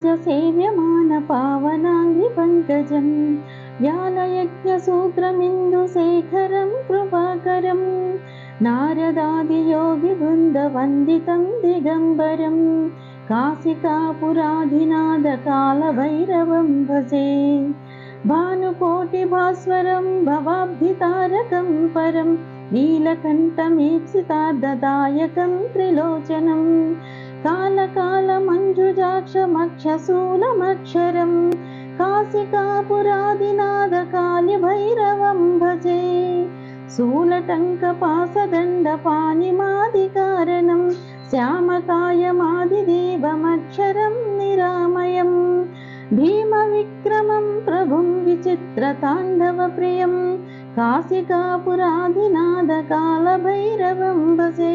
नित्य सेव्यमान पावनाङ्गि पङ्कजं ज्ञानयज्ञसूत्रमिन्दुशेखरं कृपाकरं नारदादियोगिवृन्दवन्दितं दिगम्बरं काशिकापुराधिनाथकालभैरवं भजे भानुकोटिभास्वरं भवाब्धितारकं परं नीलकण्ठमीप्सितार्धदायकं त्रिलोचनं कालकालमञ्जुजाक्षमक्षशूलमक्षरं काशिकापुरादिनाथकालभैरवं भजे शूलटङ्कपासदण्डपाणिमादिकारणं श्यामकायमादिदेवमक्षरं निरामयं भीमविक्रमं प्रभुं विचित्रताण्डवप्रियं काशिकापुरादिनाथकालभैरवं भजे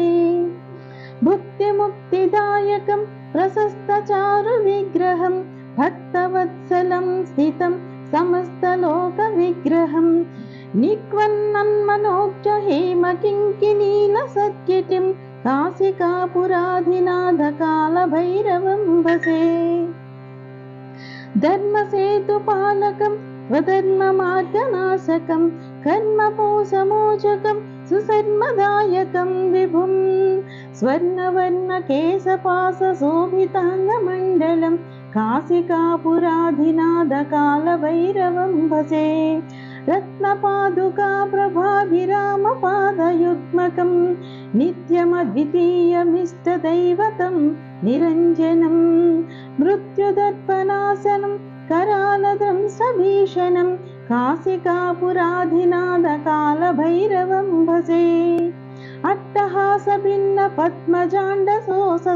भुक्तिमुक्तिदायकं प्रशस्तचारुविग्रहं भक्तवत्सलं स्थितं समस्तलोकविग्रहं निक्वन्नन्मनोज्जहेमकिङ्किनीलसत्किटिं काशिकापुरादिनाथकालभैरवं भजे धर्मसेतुपालकं स्वधर्ममार्गनाशकं कर्मपोषमोचकं सुसर्मदायकं विभुं स्वर्णवर्णकेशपाशशोभिताङ्गमण्डलं काशिकापुरादिनाथकालभैरवं भजे रत्नपादुकाप्रभाभिरामपादयुग्मकं नित्यमद्वितीयमिष्टदैवतं निरञ्जनं मृत्युदर्पणासनं करालदंशभीषणं काशिकापुरादिनाथकालभैरवं भजे अट्टहासभिन्नपद्मजाण्डशोष